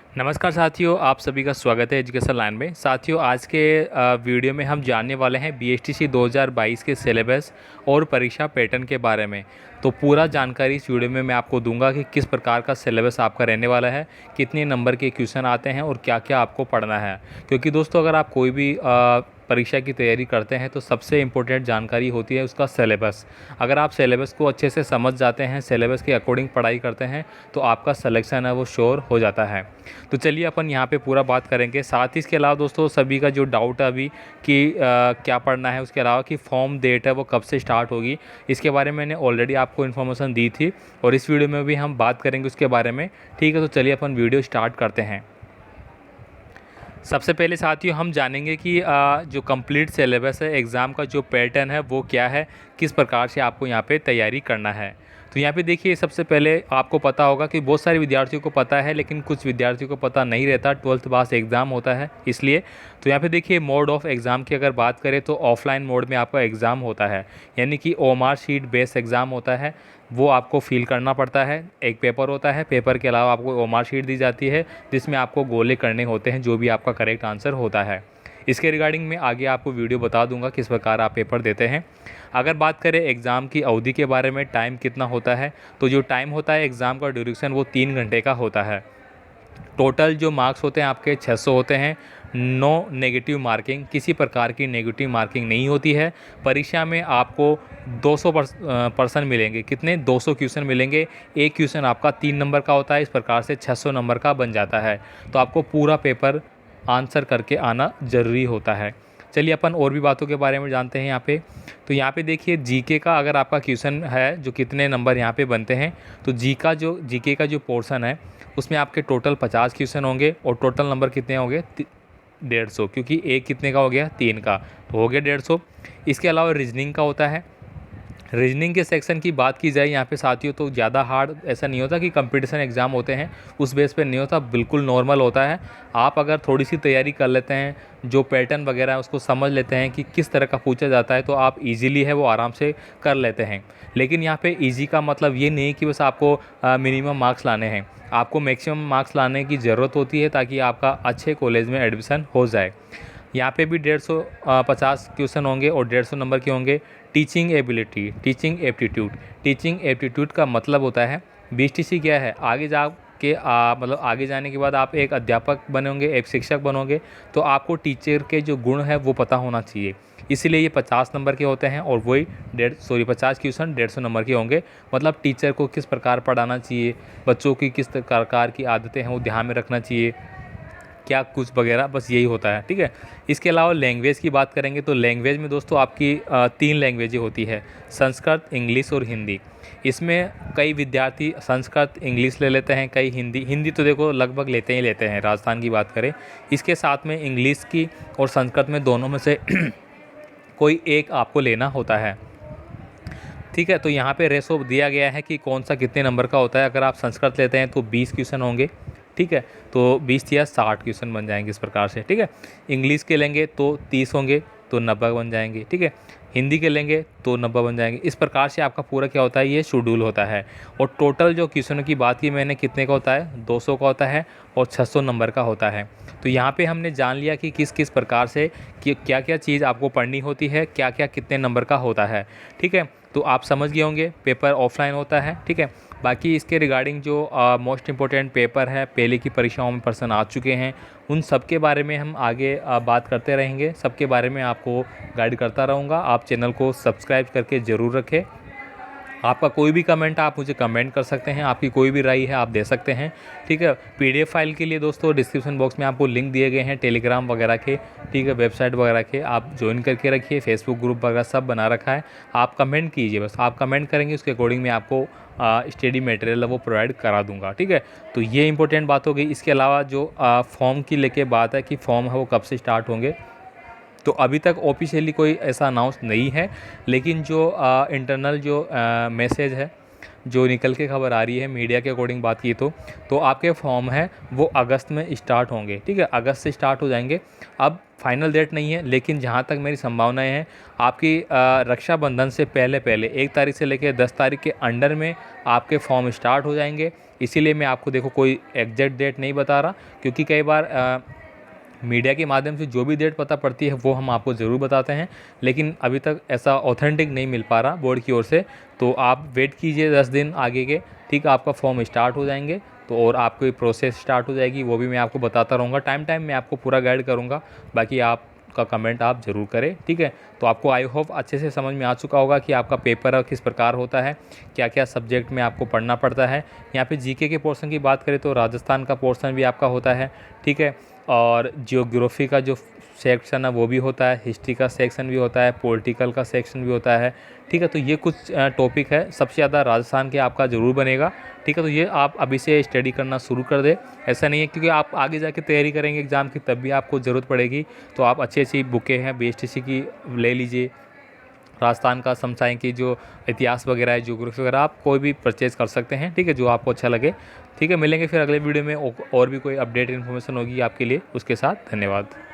नमस्कार साथियों, आप सभी का स्वागत है एजुकेशन लाइन में। साथियों, आज के वीडियो में हम जानने वाले हैं बीएसटीसी 2022 के सिलेबस और परीक्षा पैटर्न के बारे में। तो पूरा जानकारी इस वीडियो में मैं आपको दूंगा कि किस प्रकार का सिलेबस आपका रहने वाला है, कितने नंबर के क्वेश्चन आते हैं और क्या क्या आपको पढ़ना है। क्योंकि दोस्तों, अगर आप कोई भी परीक्षा की तैयारी करते हैं तो सबसे इम्पोर्टेंट जानकारी होती है उसका सिलेबस। अगर आप सिलेबस को अच्छे से समझ जाते हैं, सिलेबस के अकॉर्डिंग पढ़ाई करते हैं, तो आपका सिलेक्शन है वो श्योर हो जाता है। तो चलिए अपन यहाँ पे पूरा बात करेंगे। साथ ही इसके अलावा दोस्तों, सभी का जो डाउट है अभी कि क्या पढ़ना है, उसके अलावा कि फॉर्म डेट है वो कब से स्टार्ट होगी, इसके बारे में मैंने ऑलरेडी आपको इन्फॉर्मेशन दी थी और इस वीडियो में भी हम बात करेंगे उसके बारे में। ठीक है, तो चलिए अपन वीडियो स्टार्ट करते हैं। सबसे पहले साथियों हम जानेंगे कि जो कंप्लीट सिलेबस है, एग्ज़ाम का जो पैटर्न है वो क्या है, किस प्रकार से आपको यहाँ पे तैयारी करना है। तो यहाँ पे देखिए, सबसे पहले आपको पता होगा कि बहुत सारे विद्यार्थियों को पता है लेकिन कुछ विद्यार्थियों को पता नहीं रहता। 12th पास एग्ज़ाम होता है इसलिए। तो यहाँ पे देखिए, मोड ऑफ एग्ज़ाम की अगर बात करें तो ऑफलाइन मोड में आपका एग्ज़ाम होता है, यानी कि ओएमआर शीट बेस्ड एग्ज़ाम होता है। वो आपको फिल करना पड़ता है। एक पेपर होता है, पेपर के अलावा आपको ओएमआर शीट दी जाती है जिसमें आपको गोले करने होते हैं, जो भी आपका करेक्ट आंसर होता है। इसके रिगार्डिंग मैं आगे आपको वीडियो बता दूंगा किस प्रकार आप पेपर देते हैं। अगर बात करें एग्ज़ाम की अवधि के बारे में, टाइम कितना होता है, तो जो टाइम होता है एग्ज़ाम का ड्यूरेशन वो 3 घंटे का होता है। टोटल जो मार्क्स होते हैं आपके 600 होते हैं। नो नेगेटिव मार्किंग, किसी प्रकार की नेगेटिव मार्किंग नहीं होती है। परीक्षा में आपको 200 पर्सन मिलेंगे। कितने? 200 क्वेश्चन मिलेंगे। एक क्वेश्चन आपका 3 नंबर का होता है, इस प्रकार से 600 नंबर का बन जाता है। तो आपको पूरा पेपर आंसर करके आना ज़रूरी होता है। चलिए अपन और भी बातों के बारे में जानते हैं यहाँ पे। तो यहाँ पे देखिए, जीके का अगर आपका क्वेश्चन है, जो कितने नंबर यहाँ पे बनते हैं, तो जीके का जो पोर्शन है उसमें आपके टोटल 50 क्वेश्चन होंगे और टोटल नंबर कितने होंगे? 150, क्योंकि एक कितने का हो गया? 3 का, तो हो गया 150। इसके अलावा रीजनिंग का होता है। रीजनिंग के सेक्शन की बात की जाए यहाँ पे साथियों, तो ज़्यादा हार्ड ऐसा नहीं होता कि कंपटीशन एग्ज़ाम होते हैं उस बेस पे नहीं होता, बिल्कुल नॉर्मल होता है। आप अगर थोड़ी सी तैयारी कर लेते हैं, जो पैटर्न वगैरह है उसको समझ लेते हैं कि किस तरह का पूछा जाता है, तो आप इजीली है वो आराम से कर लेते हैं। लेकिन यहाँ पे इजी का मतलब ये नहीं कि बस आपको मिनिमम मार्क्स लाने हैं, आपको मैक्सिमम मार्क्स लाने की ज़रूरत होती है ताकि आपका अच्छे कॉलेज में एडमिशन हो जाए। यहाँ पे भी 150 क्वेश्चन होंगे और 150 नंबर के होंगे। Teaching ability, teaching aptitude. Teaching aptitude का मतलब होता है, बीएसटीसी क्या है, आगे जा के मतलब आगे जाने के बाद आप एक अध्यापक बनोगे, एक शिक्षक बनोगे, तो आपको टीचर के जो गुण है वो पता होना चाहिए। इसीलिए ये 50 नंबर के होते हैं और वही 50 क्वेश्चन 150 नंबर के होंगे। मतलब टीचर को किस प्रकार पढ़ाना चाहिए, बच्चों की किस प्रकार की आदतें हैं वो ध्यान में रखना चाहिए, क्या कुछ वगैरह, बस यही होता है। ठीक है। इसके अलावा लैंग्वेज की बात करेंगे तो लैंग्वेज में दोस्तों आपकी 3 लैंग्वेजें होती है, संस्कृत, इंग्लिश और हिंदी। इसमें कई विद्यार्थी संस्कृत इंग्लिश ले लेते हैं, कई हिंदी। हिंदी तो देखो लगभग लेते ही लेते हैं, राजस्थान की बात करें। इसके साथ में इंग्लिश की और संस्कृत में दोनों में से कोई एक आपको लेना होता है। ठीक है। तो यहाँ पे रेशो दिया गया है कि कौन सा कितने नंबर का होता है। अगर आप संस्कृत लेते हैं तो 20 क्वेश्चन होंगे। ठीक है। तो 20 या 60 क्वेश्चन बन जाएंगे इस प्रकार से। ठीक है। इंग्लिश के लेंगे तो 30 होंगे, तो 90 बन जाएंगे। ठीक है। हिंदी के लेंगे तो 90 बन जाएंगे। इस प्रकार से आपका पूरा क्या होता है, ये शेड्यूल होता है। और टोटल जो क्वेश्चनों की बात की मैंने, कितने का होता है? 200 का होता है और 600 नंबर का होता है। तो यहाँ पे हमने जान लिया कि किस किस प्रकार से कि क्या क्या चीज़ आपको पढ़नी होती है, क्या क्या कितने नंबर का होता है। ठीक है। तो आप समझ गए होंगे, पेपर ऑफलाइन होता है। ठीक है। बाकी इसके रिगार्डिंग जो मोस्ट इम्पोर्टेंट पेपर है, पहले की परीक्षाओं में पर्सन आ चुके हैं, उन सब के बारे में हम आगे बात करते रहेंगे। सबके बारे में आपको गाइड करता रहूँगा। आप चैनल को सब्सक्राइब करके ज़रूर रखें। आपका कोई भी कमेंट आप मुझे कमेंट कर सकते हैं, आपकी कोई भी राय है आप दे सकते हैं। ठीक है। पीडीएफ फाइल के लिए दोस्तों डिस्क्रिप्शन बॉक्स में आपको लिंक दिए गए हैं टेलीग्राम वगैरह के। ठीक है। वेबसाइट वगैरह के आप ज्वाइन करके रखिए, फेसबुक ग्रुप वगैरह सब बना रखा है। आप कमेंट कीजिए, बस आप कमेंट करेंगे उसके अकॉर्डिंग मैं आपको स्टडी मटेरियल वो प्रोवाइड करा दूंगा। ठीक है। तो ये इंपॉर्टेंट बात हो गई। इसके अलावा जो फॉर्म की लेके बात है कि फॉर्म है वो कब से स्टार्ट होंगे, तो अभी तक ऑफिशियली कोई ऐसा अनाउंस नहीं है, लेकिन जो इंटरनल जो मैसेज है, जो निकल के खबर आ रही है मीडिया के अकॉर्डिंग बात की तो आपके फॉर्म है वो अगस्त में स्टार्ट होंगे। ठीक है। अगस्त से स्टार्ट हो जाएंगे। अब फाइनल डेट नहीं है, लेकिन जहाँ तक मेरी संभावनाएं हैं, आपकी रक्षाबंधन से पहले पहले 1 तारीख से लेकर 10 तारीख के अंडर में आपके फॉर्म स्टार्ट हो जाएंगे इसीलिए मैं आपको देखो कोई एग्जैक्ट डेट नहीं बता रहा, क्योंकि कई बार मीडिया के माध्यम से जो भी डेट पता पड़ती है वो हम आपको ज़रूर बताते हैं, लेकिन अभी तक ऐसा ऑथेंटिक नहीं मिल पा रहा बोर्ड की ओर से। तो आप वेट कीजिए 10 दिन आगे के, ठीक, आपका फॉर्म स्टार्ट हो जाएंगे तो और आपकी प्रोसेस स्टार्ट हो जाएगी, वो भी मैं आपको बताता रहूँगा, टाइम टाइम मैं आपको पूरा गाइड करूँगा। बाकी आपका कमेंट आप ज़रूर करें, ठीक है। तो आपको आई होप अच्छे से समझ में आ चुका होगा कि आपका पेपर किस प्रकार होता है, क्या क्या सब्जेक्ट में आपको पढ़ना पड़ता है। यहाँ पे जीके के पोर्शन की बात करें तो राजस्थान का पोर्शन भी आपका होता है, ठीक है, और जियोग्राफी का जो सेक्शन है वो भी होता है, हिस्ट्री का सेक्शन भी होता है, पॉलिटिकल का सेक्शन भी होता है, ठीक है। तो ये कुछ टॉपिक है, सबसे ज़्यादा राजस्थान के आपका ज़रूर बनेगा, ठीक है। तो ये आप अभी से स्टडी करना शुरू कर दें। ऐसा नहीं है क्योंकि आप आगे जाके तैयारी करेंगे एग्ज़ाम की तब भी आपको ज़रूरत पड़ेगी, तो आप अच्छी अच्छी बुकें हैं बीएसटीसी की ले लीजिए। राजस्थान का समझाएँ कि जो इतिहास वगैरह है, ज्योग्राफी वगैरह, आप कोई भी परचेज़ कर सकते हैं, ठीक है, जो आपको अच्छा लगे, ठीक है। मिलेंगे फिर अगले वीडियो में और भी कोई अपडेट इन्फॉर्मेशन होगी आपके लिए, उसके साथ धन्यवाद।